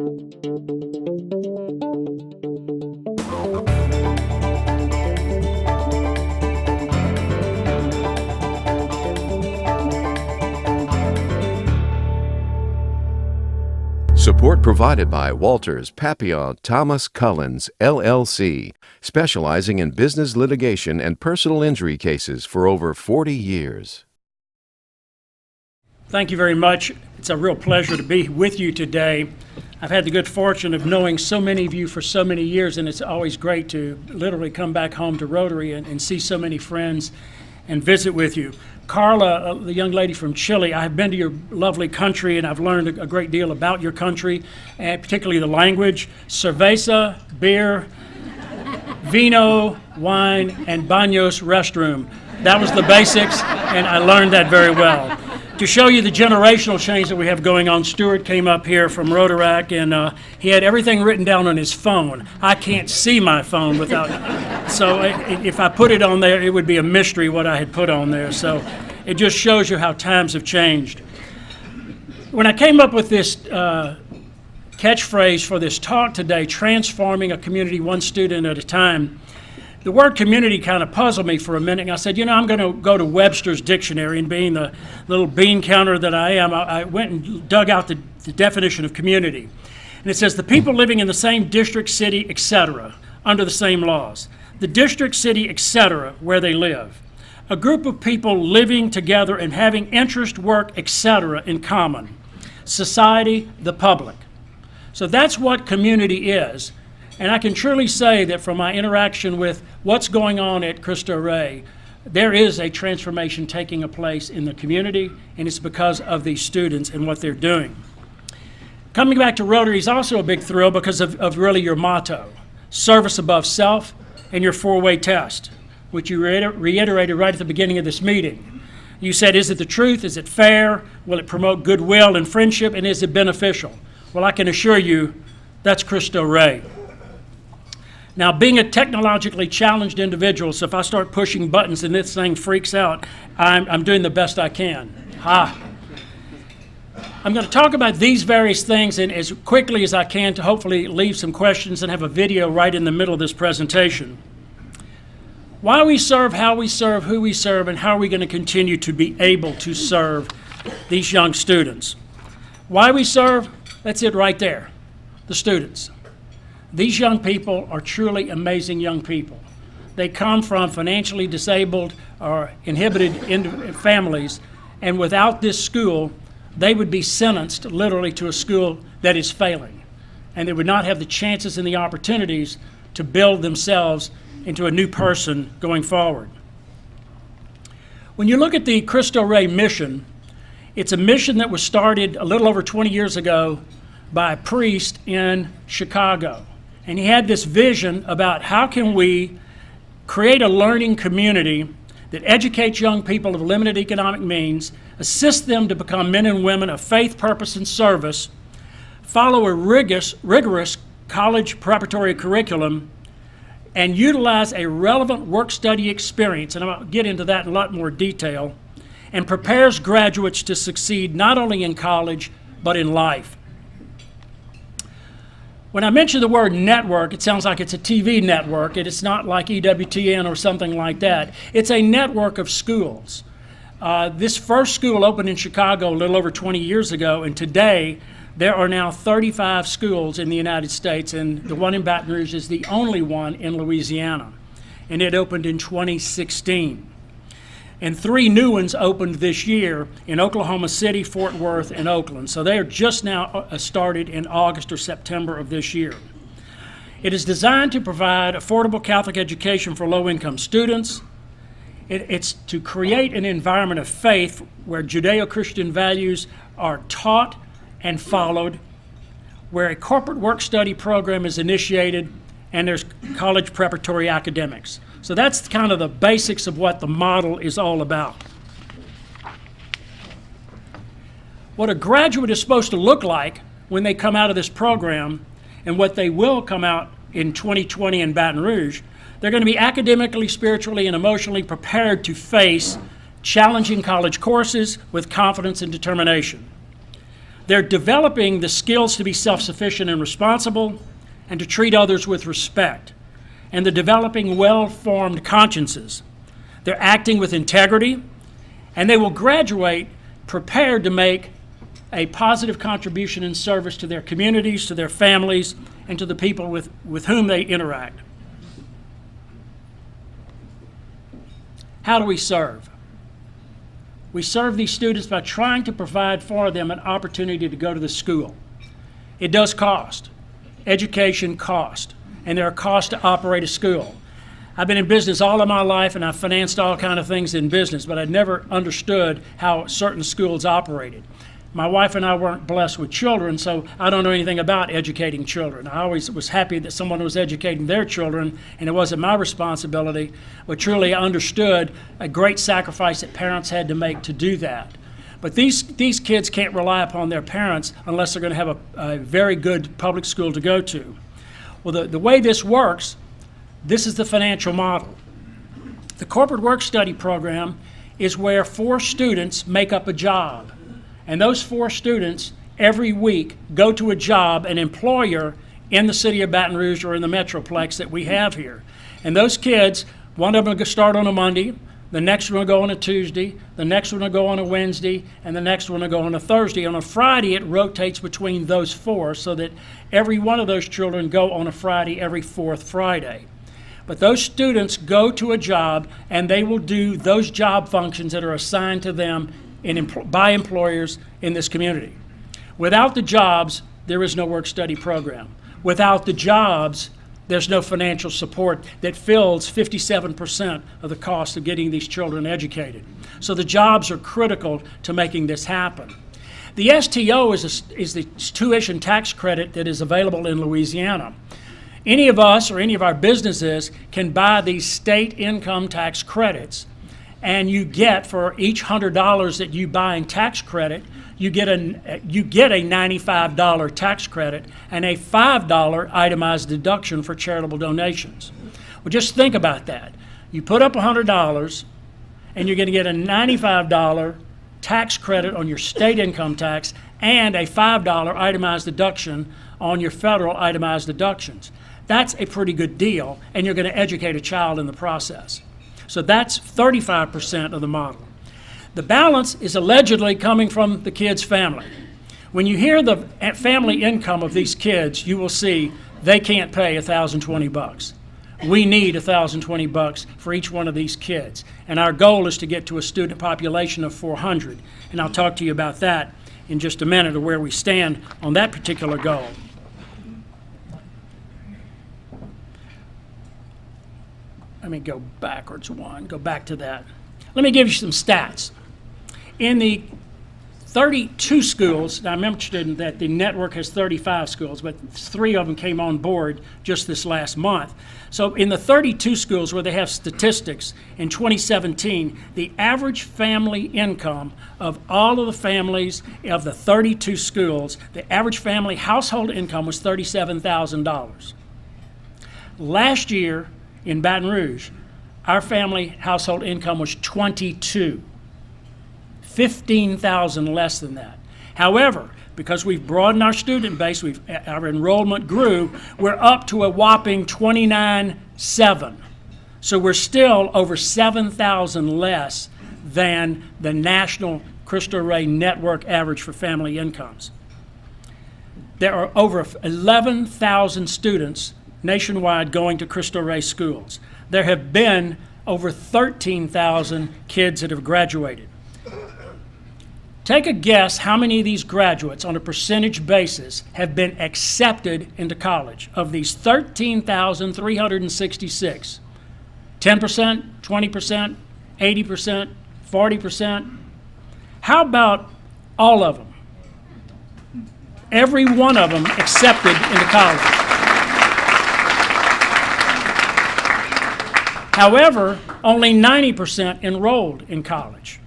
Support provided by Walters Papillon Thomas Cullins, LLC, specializing in business litigation and personal injury cases for over 40 years. Thank you very much. It's a real pleasure to be with you today. I've had the good fortune of knowing so many of you for so many years, and it's always great to literally come back home to Rotary and see so many friends and visit with you. Carla, the young lady from Chile, I have been to your lovely country and I've learned a great deal about your country, and particularly the language. Cerveza, beer, vino, wine, and baños restroom. That was the basics, and I learned that very well. To show you the generational change that we have going on, Stuart came up here from Rotaract, and he had everything written down on his phone. I can't see my phone without, so if I put it on there, it would be a mystery what I had put on there. So it just shows you how times have changed. When I came up with this catchphrase for this talk today, transforming a community one student at a time, the word community kind of puzzled me for a minute, and I said, I'm going to go to Webster's dictionary, and being the little bean counter that I am, I went and dug out the definition of community. And it says, the people living in the same district, city, etc., under the same laws. The district, city, etc., where they live. A group of people living together and having interest, work, etc., in common. Society, the public. So that's what community is. And I can truly say that from my interaction with what's going on at Cristo Rey, there is a transformation taking place in the community, and it's because of these students and what they're doing. Coming back to Rotary is also a big thrill because of really your motto, service above self, and your four-way test, which you reiterated right at the beginning of this meeting. You said, is it the truth? Is it fair? Will it promote goodwill and friendship? And is it beneficial? Well, I can assure you that's Cristo Rey. Now, being a technologically challenged individual, so if I start pushing buttons and this thing freaks out, I'm doing the best I can. I'm going to talk about these various things and as quickly as I can to hopefully leave some questions and have a video right in the middle of this presentation. Why we serve, how we serve, who we serve, and how are we going to continue to be able to serve these young students. Why we serve, that's it right there, the students. These young people are truly amazing young people. They come from financially disabled or inhibited families, and without this school, they would be sentenced literally to a school that is failing, and they would not have the chances and the opportunities to build themselves into a new person going forward. When you look at the Cristo Rey mission, it's a mission that was started a little over 20 years ago by a priest in Chicago. And he had this vision about how can we create a learning community that educates young people of limited economic means, assist them to become men and women of faith, purpose, and service, follow a rigorous college preparatory curriculum, and utilize a relevant work-study experience, and I'll get into that in a lot more detail, and prepares graduates to succeed not only in college, but in life. When I mention the word network, it sounds like it's a TV network. It's not like EWTN or something like that. It's a network of schools. This first school opened in Chicago a little over 20 years ago, and today there are now 35 schools in the United States, and the one in Baton Rouge is the only one in Louisiana, and it opened in 2016. And 3 new ones opened this year in Oklahoma City, Fort Worth, and Oakland. So they are just now started in August or September of this year. It is designed to provide affordable Catholic education for low-income students. It's to create an environment of faith where Judeo-Christian values are taught and followed, where a corporate work-study program is initiated, and there's college preparatory academics. So that's kind of the basics of what the model is all about. What a graduate is supposed to look like when they come out of this program, and what they will come out in 2020 in Baton Rouge, they're going to be academically, spiritually, and emotionally prepared to face challenging college courses with confidence and determination. They're developing the skills to be self-sufficient and responsible and to treat others with respect. And they're developing well-formed consciences. They're acting with integrity, and they will graduate prepared to make a positive contribution and service to their communities, to their families, and to the people with whom they interact. How do we serve? We serve these students by trying to provide for them an opportunity to go to the school. It does cost. Education costs, and there are costs to operate a school. I've been in business all of my life, and I've financed all kinds of things in business, but I never understood how certain schools operated. My wife and I weren't blessed with children, so I don't know anything about educating children. I always was happy that someone was educating their children, and it wasn't my responsibility, but truly I understood a great sacrifice that parents had to make to do that. But these kids can't rely upon their parents unless they're going to have a very good public school to go to. Well, the way this works, this is the financial model. The corporate work study program is where 4 students make up a job. And those 4 students every week go to a job, an employer in the city of Baton Rouge or in the Metroplex that we have here. And those kids, one of them will start on a Monday, the next one will go on a Tuesday, the next one will go on a Wednesday, and the next one will go on a Thursday. On a Friday, it rotates between those 4 so that every one of those children go on a Friday every 4th Friday. But those students go to a job, and they will do those job functions that are assigned to them by employers in this community. Without the jobs, there is no work-study program. Without the jobs, there's no financial support that fills 57% of the cost of getting these children educated. So the jobs are critical to making this happen. The STO is the tuition tax credit that is available in Louisiana. Any of us or any of our businesses can buy these state income tax credits, and you get, for each $100 that you buy in tax credit, you get a $95 tax credit and a $5 itemized deduction for charitable donations. Well, just think about that. You put up $100, and you're going to get a $95 tax credit on your state income tax and a $5 itemized deduction on your federal itemized deductions. That's a pretty good deal, and you're going to educate a child in the process. So that's 35% of the model. The balance is allegedly coming from the kid's family. When you hear the family income of these kids, you will see they can't pay $1,020. We need $1,020 for each one of these kids. And our goal is to get to a student population of 400. And I'll talk to you about that in just a minute, or where we stand on that particular goal. Let me go backwards one, go back to that. Let me give you some stats. In the 32 schools, now I mentioned that the network has 35 schools, but 3 of them came on board just this last month. So in the 32 schools where they have statistics, in 2017, the average family income of all of the families of the 32 schools, the average family household income was $37,000. Last year, in Baton Rouge, our family household income was $22,000, $15,000 less than that. However, because we've broadened our student base, our enrollment grew, we're up to a whopping $29,700. So we're still over $7,000 less than the national Cristo Rey network average for family incomes. There are over 11,000 students nationwide going to Cristo Rey schools. There have been over 13,000 kids that have graduated. Take a guess how many of these graduates on a percentage basis have been accepted into college. Of these 13,366, 10%, 20%, 80%, 40%? How about all of them? Every one of them accepted into college. However, only 90% enrolled in college.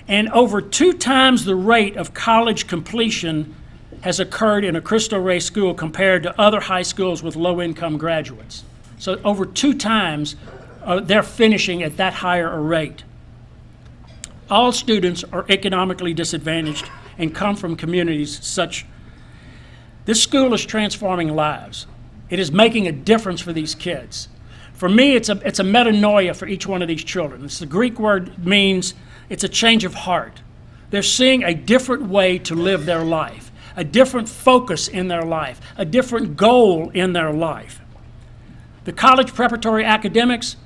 And over 2 times the rate of college completion has occurred in a Cristo Rey school compared to other high schools with low-income graduates. So over 2 times, they're finishing at that higher a rate. All students are economically disadvantaged, and come from communities such. This school is transforming lives. It is making a difference for these kids. For me, it's a metanoia for each one of these children. The Greek word means it's a change of heart. They're seeing a different way to live their life, a different focus in their life, a different goal in their life. The college preparatory academics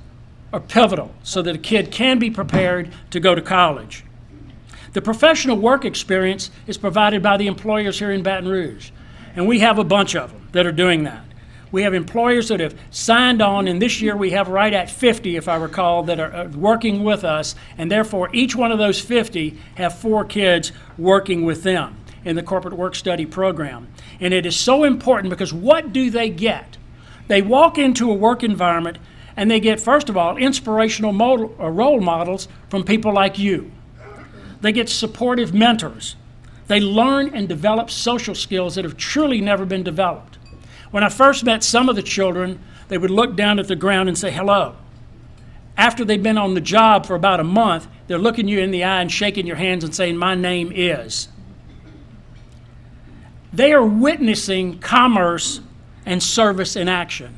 are pivotal so that a kid can be prepared to go to college. The professional work experience is provided by the employers here in Baton Rouge, and we have a bunch of them that are doing that. We have employers that have signed on, and this year we have right at 50, if I recall, that are working with us, and therefore each one of those 50 have 4 kids working with them in the corporate work study program. And it is so important because what do they get? They walk into a work environment and they get, first of all, inspirational role models from people like you. They get supportive mentors. They learn and develop social skills that have truly never been developed. When I first met some of the children, they would look down at the ground and say, hello. After they've been on the job for about a month, they're looking you in the eye and shaking your hands and saying, my name is. They are witnessing commerce and service in action.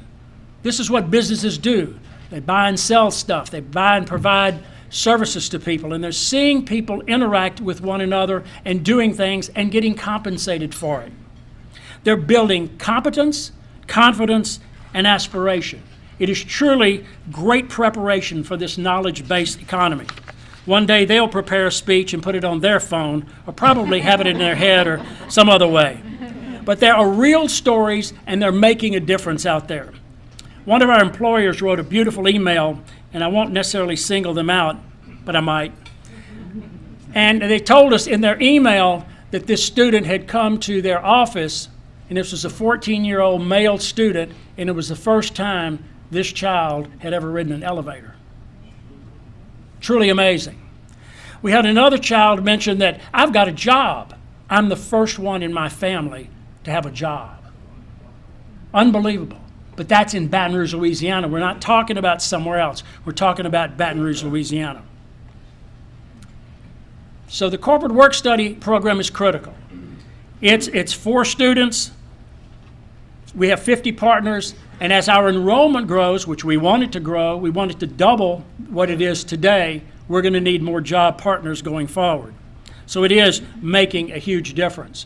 This is what businesses do. They buy and sell stuff. They buy and provide services to people, and they're seeing people interact with one another and doing things and getting compensated for it. They're building competence, confidence, and aspiration. It is truly great preparation for this knowledge-based economy. One day they'll prepare a speech and put it on their phone, or probably have it in their head or some other way. But there are real stories, and they're making a difference out there. One of our employers wrote a beautiful email, and I won't necessarily single them out, but I might. And they told us in their email that this student had come to their office, and this was a 14-year-old male student, and it was the first time this child had ever ridden an elevator. Truly amazing. We had another child mention that, I've got a job. I'm the first one in my family to have a job. Unbelievable. But that's in Baton Rouge, Louisiana. We're not talking about somewhere else. We're talking about Baton Rouge, Louisiana. So the corporate work study program is critical. It's for students. We have 50 partners, and as our enrollment grows, which we want it to grow, we want it to double what it is today, we're going to need more job partners going forward. So it is making a huge difference.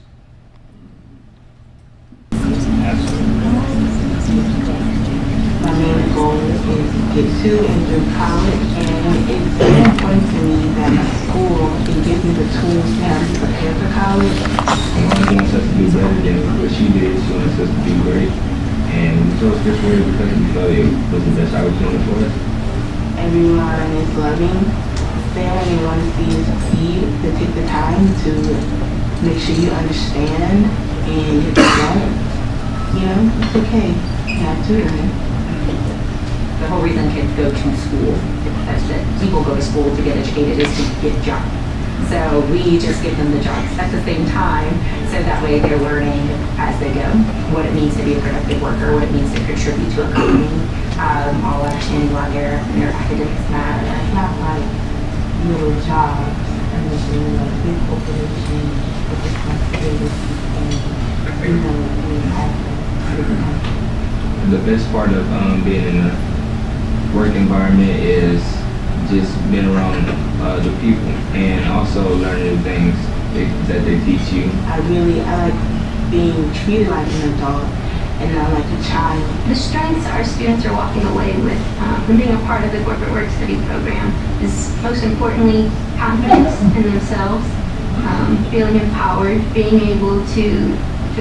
My main goal is to get to and through college, and it's very important to me that my school can give me the tools to have me prepared for college. She wants us to do better than what she did. She wants us to be great. And we chose Cristo Rey because we felt it was the best opportunity for us. Everyone is loving, fair, and they want to see you succeed. To take the time to make sure you understand and if you don't, it's okay. You have to learn. The whole reason kids go to school, as that people go to school to get educated, is to get jobs. So we just give them the jobs at the same time, so that way they're learning as they go what it means to be a productive worker, what it means to contribute to a company, all understanding why their academics matter. It's not like little jobs, and it's like big corporations with responsibilities, and we have to. The best part of being in a work environment is just being around the people and also learning the things that they teach you. I like being treated like an adult and not like a child. The strengths our students are walking away with from being a part of the corporate work study program is most importantly confidence in themselves, feeling empowered, being able to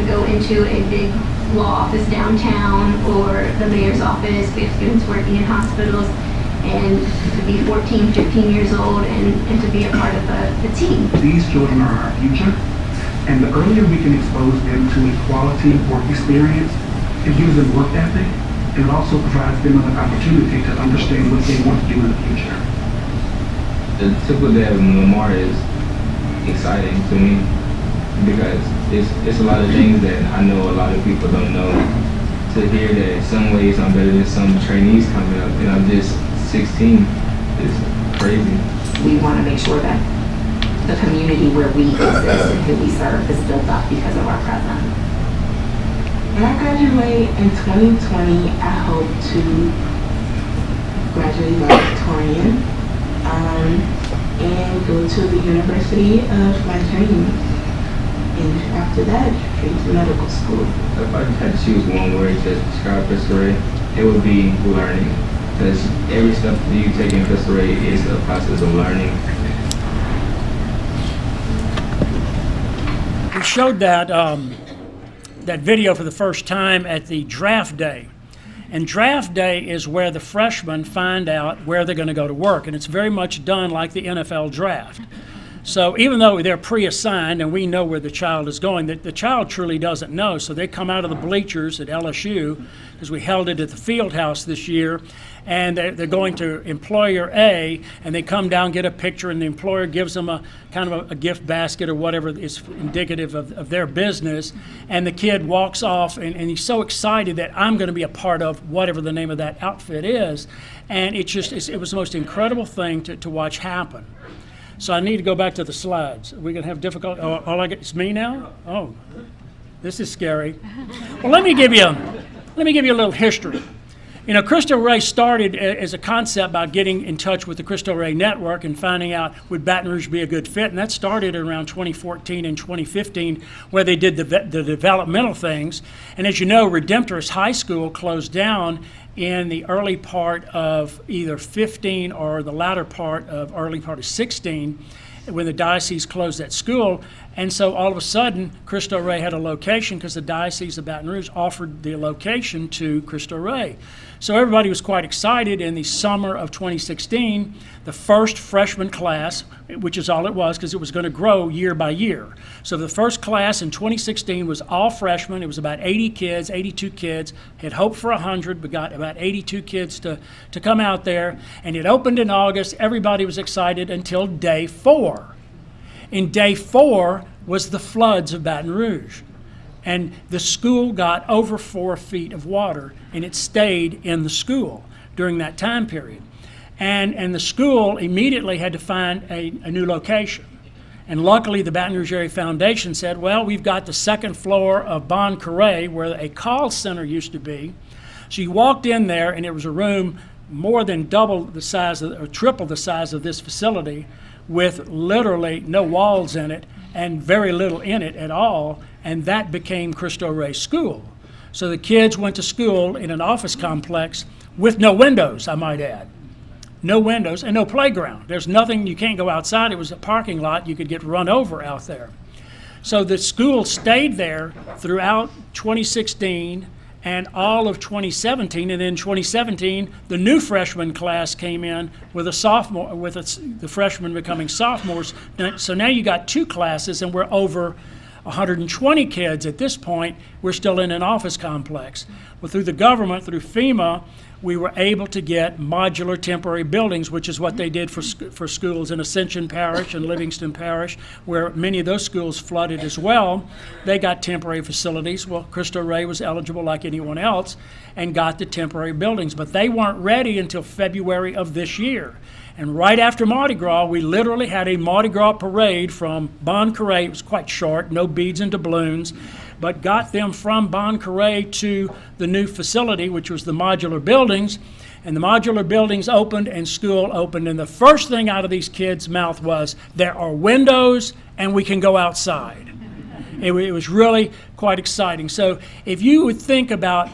go into a big law office downtown or the mayor's office. We have students working in hospitals, and to be 14, 15 years old and to be a part of the team. These children are our future, and the earlier we can expose them to a quality work experience, it gives them work ethic, and it also provides them an opportunity to understand what they want to do in the future. The typical day of Lamar is exciting to me because it's a lot of things that I know a lot of people don't know. To hear that in some ways I'm better than some trainees coming up and I'm just 16 is crazy. We want to make sure that the community where we exist and who we serve is built up because of our presence. When I graduate in 2020, I hope to graduate valedictorian and go to the university of my dreams. And after that, straight to medical school. If I had to choose one word to describe Cristo Rey, it would be learning. Because every step that you take in Cristo Rey is a process of learning. We showed that that video for the first time at the draft day. And draft day is where the freshmen find out where they're going to go to work. And it's very much done like the NFL draft. So even though they're pre-assigned and we know where the child is going, the child truly doesn't know. So they come out of the bleachers at LSU, because we held it at the field house this year, and they're going to employer A, and they come down, get a picture, and the employer gives them a kind of a gift basket or whatever is indicative of their business, and the kid walks off, and he's so excited that I'm going to be a part of whatever the name of that outfit is, and it was the most incredible thing to watch happen. So I need to go back to the slides. Are we going to have difficulty? Oh, all I get is me now? Oh, this is scary. Well, let me give you a little history. You know, Cristo Rey started as a concept about getting in touch with the Cristo Rey network and finding out would Baton Rouge be a good fit, and that started around 2014 and 2015, where they did the developmental things. And as you know, Redemptorist High School closed down in the early part of either 15 or the latter part of early part of 16, when the diocese closed that school. And so all of a sudden, Cristo Rey had a location because the Diocese of Baton Rouge offered the location to Cristo Rey. So everybody was quite excited. In the summer of 2016, the first freshman class, which is all it was because it was going to grow year by year. So the first class in 2016 was all freshmen. It was about 80 kids, 82 kids. Had hoped for 100, but got about 82 kids to come out there. And it opened in August. Everybody was excited until day 4. In day 4 was the floods of Baton Rouge. And the school got over 4 feet of water, and it stayed in the school during that time period. And the school immediately had to find a new location. And luckily, the Baton Rouge Area Foundation said, well, we've got the second floor of Bon Carré, where a call center used to be. So you walked in there, and it was a room more than double the size or triple the size of this facility, with literally no walls in it and very little in it at all, and that became Cristo Rey School. So the kids went to school in an office complex with no windows, I might add. No windows and no playground. There's nothing, you can't go outside. It was a parking lot. You could get run over out there. So the school stayed there throughout 2016 and all of 2017, and in 2017, the new freshman class came in with a sophomore, with the freshmen becoming sophomores. So now you got 2 classes, and we're over 120 kids at this point. We're still in an office complex. Well, through the government, through FEMA, we were able to get modular temporary buildings, which is what they did for schools in Ascension Parish and Livingston Parish, where many of those schools flooded as well. They got temporary facilities. Well, Cristo Rey was eligible like anyone else and got the temporary buildings, but they weren't ready until February of this year. And right after Mardi Gras, we literally had a Mardi Gras parade from Bon Carré. It was quite short, no beads and doubloons, but got them from Bon Carré to the new facility, which was the modular buildings. And the modular buildings opened and school opened. And the first thing out of these kids' mouth was, there are windows and we can go outside. It was really quite exciting. So if you would think about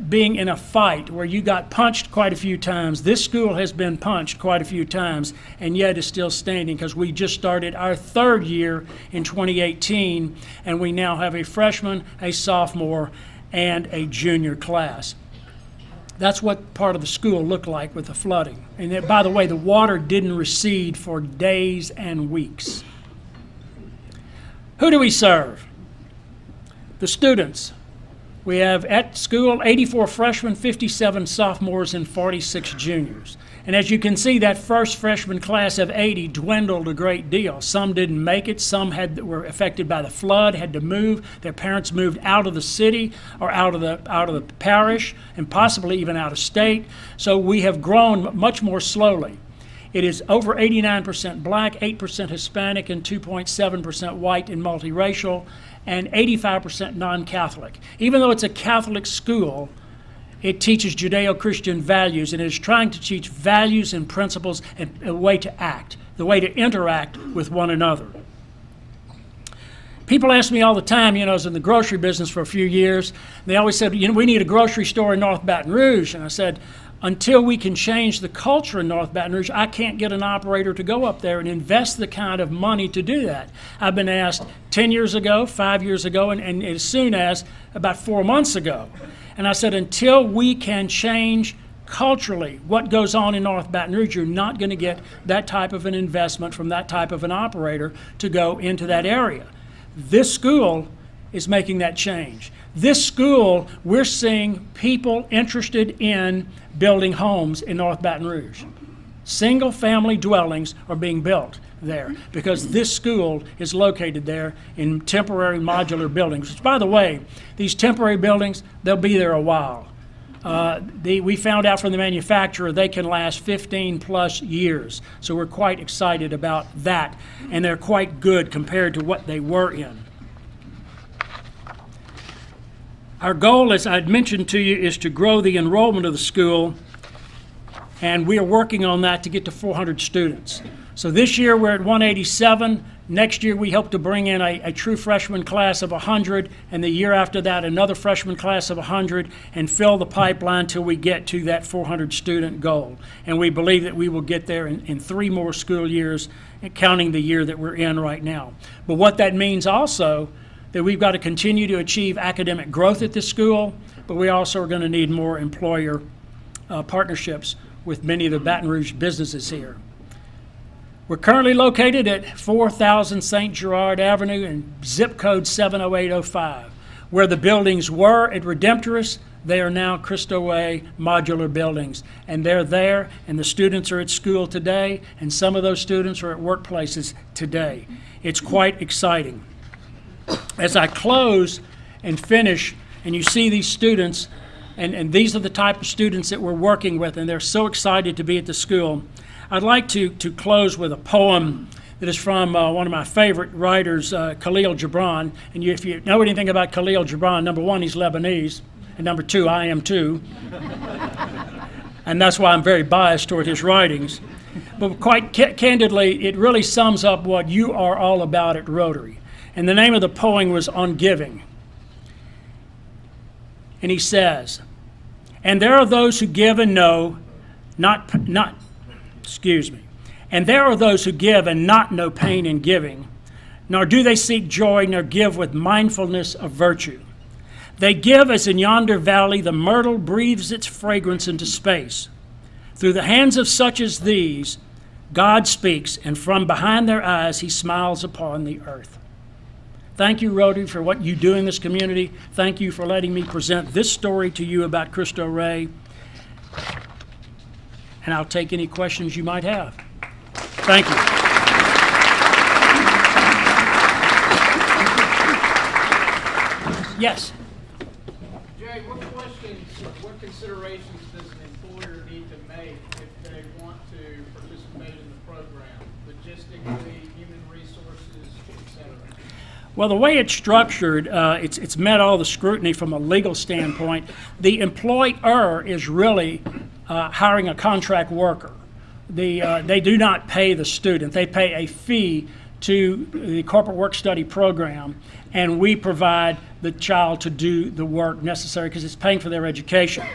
being in a fight where you got punched quite a few times, this school has been punched quite a few times and yet is still standing, because we just started our 3rd year in 2018, and we now have a freshman, a sophomore, and a junior class. That's what part of the school looked like with the flooding. And by the way, the water didn't recede for days and weeks. Who do we serve? The students. We have at school 84 freshmen, 57 sophomores, and 46 juniors. And as you can see, that first freshman class of 80 dwindled a great deal. Some didn't make it. Some were affected by the flood, had to move. Their parents moved out of the city or out of the parish, and possibly even out of state. So we have grown much more slowly. It is over 89% black, 8% Hispanic, and 2.7% white and multiracial, and 85% non-Catholic. Even though it's a Catholic school, it teaches Judeo-Christian values, and it is trying to teach values and principles and a way to act, the way to interact with one another. People ask me all the time, I was in the grocery business for a few years. They always said, we need a grocery store in North Baton Rouge. And I said, until we can change the culture in North Baton Rouge, I can't get an operator to go up there and invest the kind of money to do that. I've been asked 10 years ago, 5 years ago, and as soon as about 4 months ago. And I said, until we can change culturally what goes on in North Baton Rouge, you're not going to get that type of an investment from that type of an operator to go into that area. This school is making that change. This school, we're seeing people interested in building homes in North Baton Rouge. Single-family dwellings are being built there because this school is located there in temporary modular buildings. Which, by the way, these temporary buildings, they'll be there a while. We found out from the manufacturer they can last 15 plus years. So we're quite excited about that, and they're quite good compared to what they were in. Our goal, as I'd mentioned to you, is to grow the enrollment of the school, and we are working on that to get to 400 students. So this year we're at 187. Next year we hope to bring in a true freshman class of 100, and the year after that another freshman class of 100, and fill the pipeline till we get to that 400 student goal. And we believe that we will get there in 3 more school years, counting the year that we're in right now. But what that means also, that we've got to continue to achieve academic growth at this school, but we also are going to need more employer partnerships with many of the Baton Rouge businesses here. We're currently located at 4000 St. Gerard Avenue and zip code 70805. Where the buildings were at Redemptorist, they are now Cristo Rey modular buildings. And they're there, and the students are at school today, and some of those students are at workplaces today. It's quite exciting. As I close and finish, and you see these students, and these are the type of students that we're working with, and they're so excited to be at the school, I'd like to close with a poem that is from one of my favorite writers, Khalil Gibran. And if you know anything about Khalil Gibran, number one, he's Lebanese, and number two, I am too. And that's why I'm very biased toward his writings. But quite candidly, it really sums up what you are all about at Rotary. And the name of the poem was On Giving. And he says, and there are those who give and know, and there are those who give and not know pain in giving, nor do they seek joy, nor give with mindfulness of virtue. They give as in yonder valley the myrtle breathes its fragrance into space. Through the hands of such as these, God speaks, and from behind their eyes he smiles upon the earth. Thank you, Rotary, for what you do in this community. Thank you for letting me present this story to you about Cristo Rey. And I'll take any questions you might have. Thank you. Yes? Jay, what considerations does an employer need to make if they want to participate in the program? Logistically, human resources, etc.? Well, the way it's structured, it's met all the scrutiny from a legal standpoint. The employer is really hiring a contract worker. They do not pay the student. They pay a fee to the corporate work study program, and we provide the child to do the work necessary because it's paying for their education.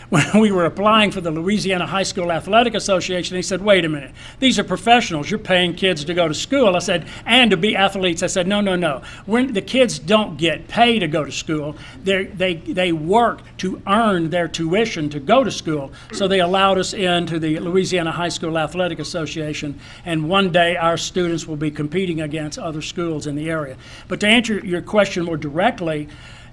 When we were applying for the Louisiana High School Athletic Association, they said, wait a minute, these are professionals. You're paying kids to go to school. I said, and to be athletes. I said, no. When the kids don't get paid to go to school, they work to earn their tuition to go to school. So they allowed us into the Louisiana High School Athletic Association, and one day our students will be competing against other schools in the area. But to answer your question more directly,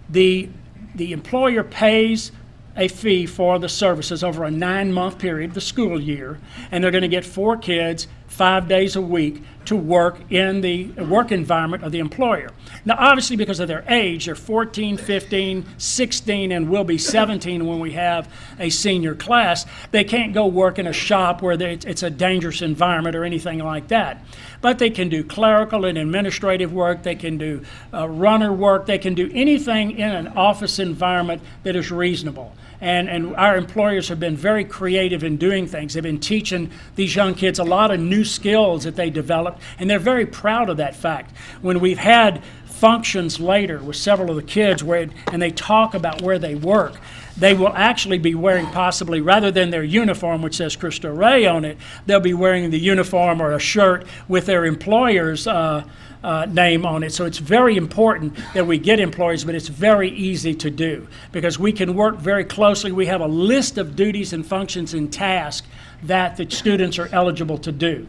the employer pays a fee for the services over a 9-month period, the school year, and they're going to get 4 kids 5 days a week to work in the work environment of the employer. Now, obviously, because of their age, they're 14, 15, 16, and will be 17 when we have a senior class. They can't go work in a shop where it's a dangerous environment or anything like that. But they can do clerical and administrative work. They can do runner work. They can do anything in an office environment that is reasonable. And our employers have been very creative in doing things. They've been teaching these young kids a lot of new skills that they developed, and they're very proud of that fact. When we've had functions later with several of the kids and they talk about where they work, they will actually be wearing, possibly, rather than their uniform, which says Cristo Rey on it, they'll be wearing the uniform or a shirt with their employer's name on it. So it's very important that we get employees, but it's very easy to do because we can work very closely. We have a list of duties and functions and tasks that the students are eligible to do.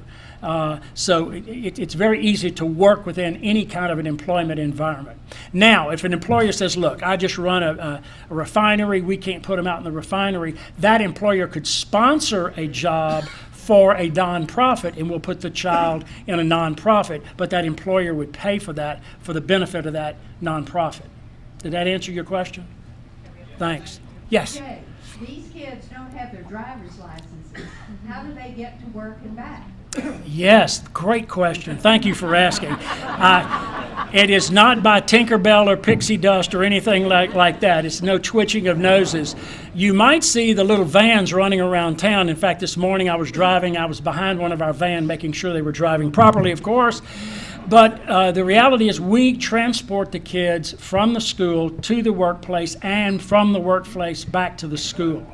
So it's very easy to work within any kind of an employment environment. Now, if an employer says, look, I just run a refinery, we can't put them out in the refinery, that employer could sponsor a job for a nonprofit, and we'll put the child in a nonprofit, but that employer would pay for that for the benefit of that nonprofit. Did that answer your question? Thanks. Yes? Okay, these kids don't have their driver's licenses. How do they get to work and back? Yes, great question. Thank you for asking. It is not by Tinkerbell or pixie dust or anything like that. It's no twitching of noses. You might see the little vans running around town. In fact, this morning I was driving. I was behind one of our vans, making sure they were driving properly, of course. But the reality is we transport the kids from the school to the workplace and from the workplace back to the school.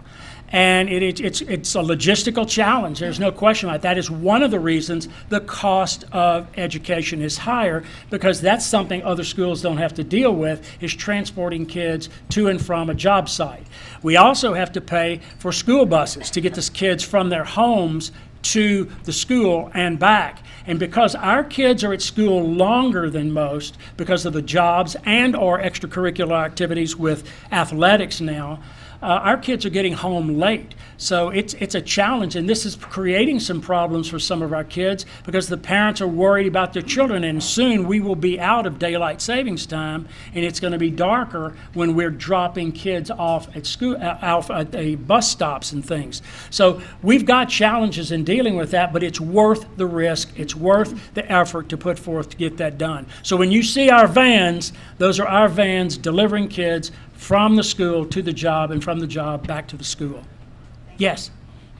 And it's a logistical challenge. There's no question about it. That is one of the reasons the cost of education is higher, because that's something other schools don't have to deal with, is transporting kids to and from a job site. We also have to pay for school buses to get the kids from their homes to the school and back. And because our kids are at school longer than most because of the jobs and or extracurricular activities with athletics now, our kids are getting home late. So it's a challenge, and this is creating some problems for some of our kids because the parents are worried about their children, and soon we will be out of daylight savings time, and it's going to be darker when we're dropping kids off at school, off at the bus stops and things. So we've got challenges in dealing with that, but it's worth the risk. It's worth the effort to put forth to get that done. So when you see our vans, those are our vans delivering kids from the school to the job and from the job back to the school. Yes?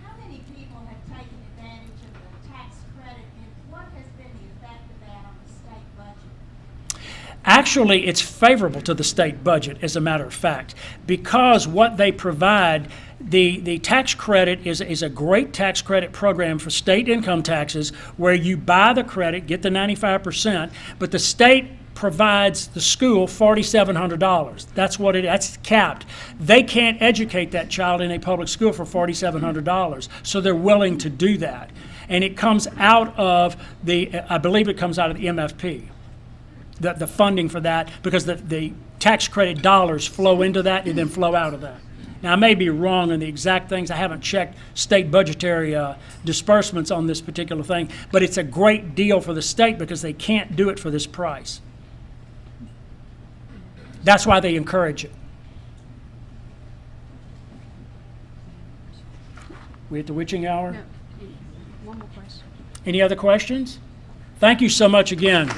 How many people have taken advantage of the tax credit, and what has been the effect of that on the state budget? Actually, it's favorable to the state budget, as a matter of fact, because what they provide, the tax credit is a great tax credit program for state income taxes where you buy the credit, get the 95%, but the state provides the school $4,700. That's capped. They can't educate that child in a public school for $4,700, so they're willing to do that. And it comes out of I believe it comes out of the MFP, the funding for that, because the tax credit dollars flow into that and then flow out of that. Now, I may be wrong on the exact things. I haven't checked state budgetary disbursements on this particular thing, but it's a great deal for the state because they can't do it for this price. That's why they encourage it. We at the witching hour? No. One more question. Any other questions? Thank you so much again.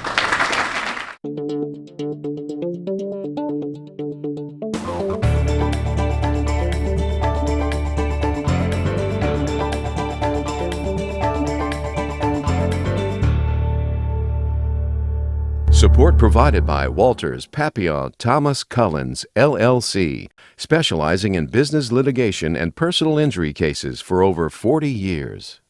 Support provided by Walters, Papillon, Thomas Cullens, LLC, specializing in business litigation and personal injury cases for over 40 years.